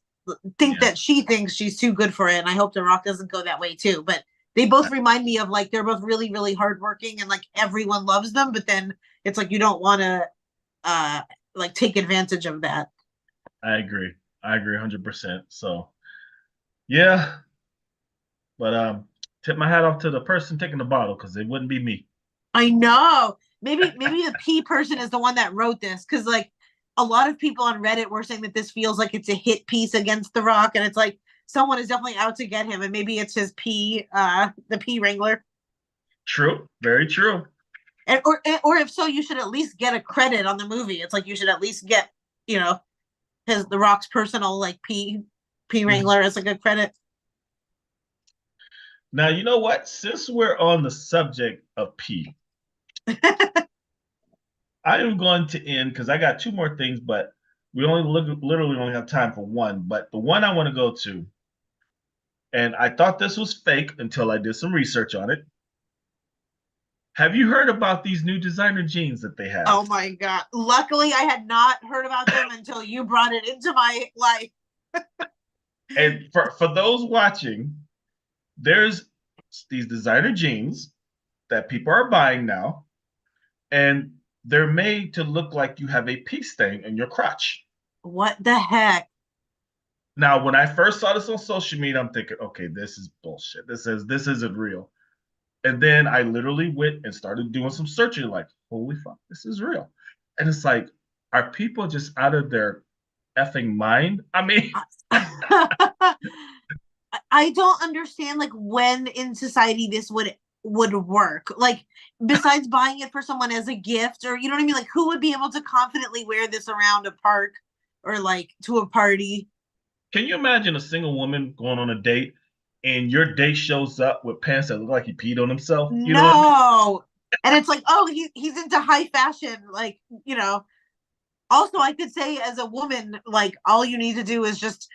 think Yeah, that she thinks she's too good for it. And I hope The Rock doesn't go that way too. But they both remind me of like they're both really really hardworking and like everyone loves them, but then it's like you don't want to uh like take advantage of that. I agree. I agree 100%. So yeah, but tip my hat off to the person taking the bottle because it wouldn't be me. I know. Maybe the P person is the one that wrote this because like a lot of people on Reddit were saying that this feels like it's a hit piece against The Rock, and it's like someone is definitely out to get him, and maybe it's his the P Wrangler, True, very true. or if so, you should at least get a credit on the movie. It's like you should at least get you know his The Rock's personal like P Mhm. Wrangler as a good credit. Now you know what? Since we're on the subject of pee, I am going to end because I got two more things, but we only literally only have time for one. But the one I want to go to, and I thought this was fake until I did some research on it. Have you heard about these new designer jeans that they have? Oh my god! Luckily, I had not heard about them until you brought it into my life. And for those watching, there's these designer jeans that people are buying now, and they're made to look like you have a pee stain in your crotch. What the heck? Now, when I first saw this on social media, I'm thinking, okay, this is bullshit. This isn't real. And then I literally went and started doing some searching, like, holy fuck, this is real. And it's like, are people just out of their effing mind? I mean, I don't understand like when in society this would work. Like besides buying it for someone as a gift or you know what I mean? Like who would be able to confidently wear this around a park or like to a party? can you imagine a single woman going on a date and your date shows up with pants that look like he peed on himself? You know what I mean? No. And it's like, oh, he's into high fashion, like, Also, I could say as a woman, like all you need to do is just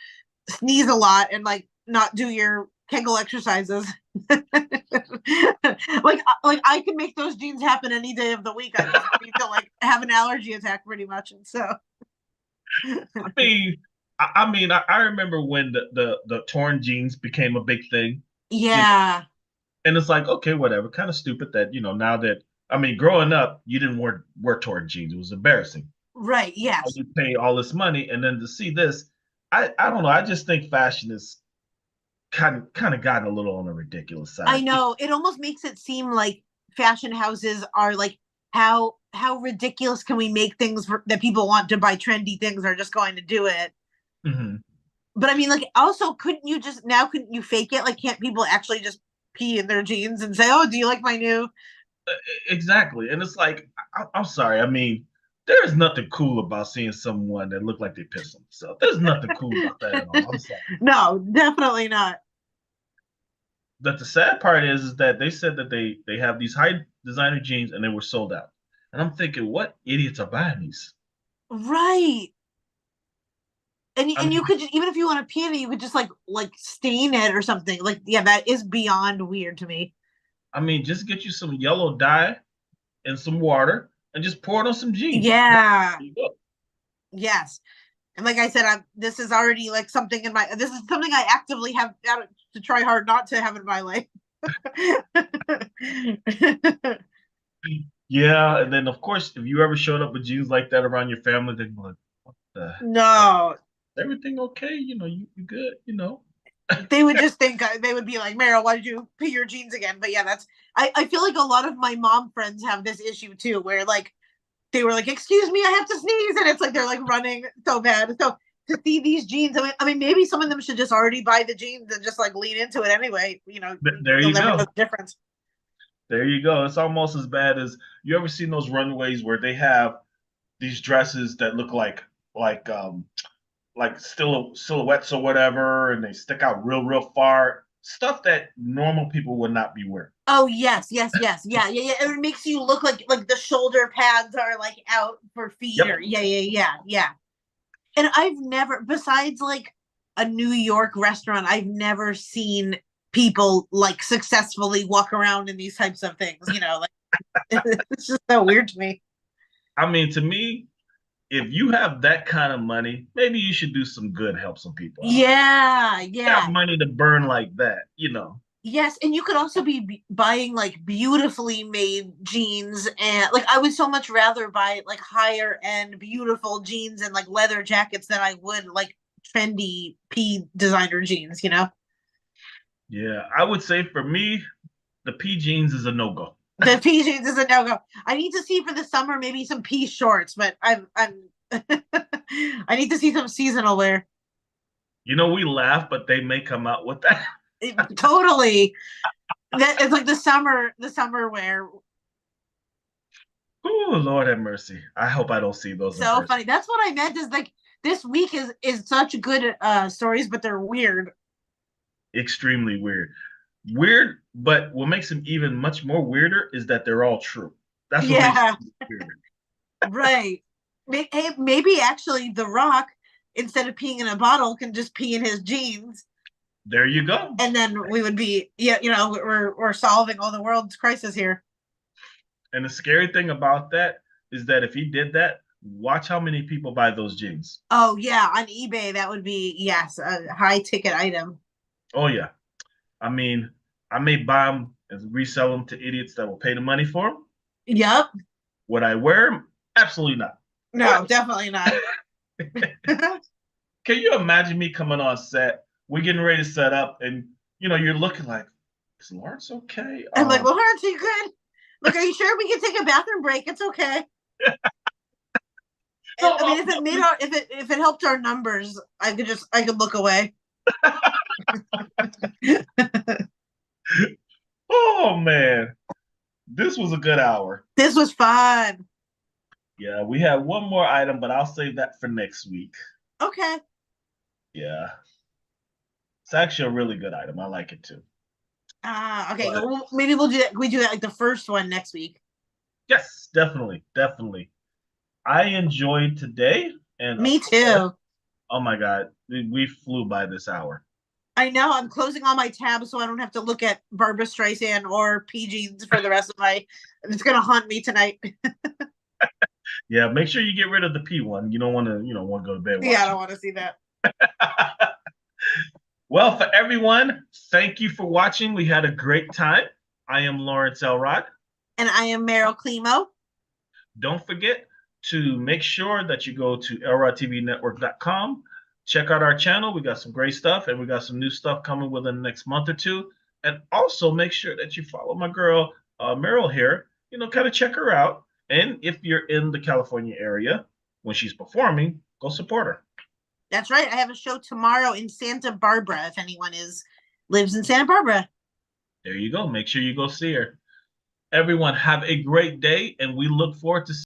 sneeze a lot and like not do your Kegel exercises. like I can make those jeans happen any day of the week. I just need to like have an allergy attack pretty much. And so I mean, I remember when the torn jeans became a big thing, you know, yeah. and it's like, okay, whatever, kind of stupid that, now that, I mean, growing up, you didn't wear torn jeans. It was embarrassing. Right. Now Yes. you pay all this money, and then to see this, I don't know. I just think fashion is kind of gotten a little on the ridiculous I side. know. It almost makes it seem like fashion houses are like how ridiculous can we make things that people want to buy trendy things are just going to do it. Mhm. But I mean, like, also, couldn't you fake it? Like, can't people actually just pee in their jeans and say, "Oh, do you like my new?" Exactly, and it's like, I'm sorry. I mean, there is nothing cool about seeing someone that look like they pissed on themselves. There's nothing cool about that at all. I'm sorry. No, definitely not. But the sad part is that they said that they have these high designer jeans and they were sold out. And I'm thinking, what idiots are buying these? Right. I And you mean, could just, even if you want to pee in it, you could just like stain it or something. Like, yeah, that is beyond weird to me. just get you some yellow dye and some water and just pour it on some jeans. Yeah. There you go. Yes. And like I said, this is already like something in my. This is something I actively have to try hard not to have in my life. Yeah, and then of course, if you ever showed up with jeans like that around your family, they'd be like, "What the? No, Everything okay? You good? You know?" they would just think they would be like, Meryl, why did you pee your jeans again? But yeah, that's I feel like a lot of my mom friends have this issue too, where like they were like, "Excuse me, I have to sneeze," and it's like they're like running so bad. So to see these jeans, I mean, maybe some of them should just already buy the jeans and just like lean into it anyway. There You'll you never know go. the difference. There you go. It's almost as bad as you ever seen those runways where they have these dresses that look like silhouettes or whatever, and they stick out real far. Stuff that normal people would not be wearing. Oh yes, yes, yes, yeah. It makes you look like the shoulder pads are like out for feet, or Yep. yeah. And I've never, besides like a New York restaurant, I've never seen people like successfully walk around in these types of things. Like it's just so weird to me. I mean, to me, if you have that kind of money, maybe you should do some good, help some people out. Yeah, You yeah. got money to burn like that. Yes, and you could also be buying like beautifully made jeans, and like I would so much rather buy like higher end beautiful jeans and like leather jackets than I would like trendy P designer jeans. Yeah, I would say for me, the P jeans is a no-go. The P jeans is a no go. I need to see for the summer maybe some P shorts, but I'm I need to see some seasonal wear. We laugh, but they may come out with that. Totally. That it's like the summer wear. Oh, Lord have mercy. I hope I don't see those in So person. funny. That's what I meant is like this week is such good stories, but they're weird. Extremely weird. Weird, but what makes them even much more weirder is that they're all true. That's what makes Yeah, them weird. right. Hey, maybe actually The Rock, instead of peeing in a bottle, can just pee in his jeans, There you go. and then we would be, yeah, we're solving all the world's crisis here. And the scary thing about that is that if he did that, watch how many people buy those jeans. Oh yeah, on eBay that would be, yes, a high ticket item. Oh, yeah. I mean, I may buy them and resell them to idiots that will pay the money for them. Yep. Would I wear them? Absolutely not. No, definitely not. I'm Can you imagine me coming on set? We're getting ready to set up, and you're looking like, is Lawrence okay? like, well, aren't you good? Like, are you sure we can take a bathroom break? It's okay. No, I mean, if it helped our numbers, I could look away. oh man, this was a good hour. This was fun. Yeah, we have one more item, but I'll save that for next week. Okay. Yeah, it's actually a really good item. I like it too. Okay. But Well, maybe we'll do that. We do that like the first one next week. yes, definitely, definitely. I enjoyed today, and of Me course, too. oh my God, we flew by this hour. I know. I'm closing all my tabs so I don't have to look at Barbara Streisand or PGs for the rest of my. It's gonna haunt me tonight. Yeah, make sure you get rid of the P one. You don't want to go to bed Yeah, I watching. don't want to see that. Well, for everyone, thank you for watching. We had a great time. I am Lawrence Elrod. And I am Meryl Climo. Don't forget to make sure that you go to elrodtvnetwork.com. Check out our channel. We got some great stuff, and we got some new stuff coming within the next month or two. And also make sure that you follow my girl, Meryl here. Kind of check her out. And if you're in the California area when she's performing, go support her. That's right. I have a show tomorrow in Santa Barbara. If anyone lives in Santa Barbara. There you go. Make sure you go see her. Everyone, have a great day, and we look forward to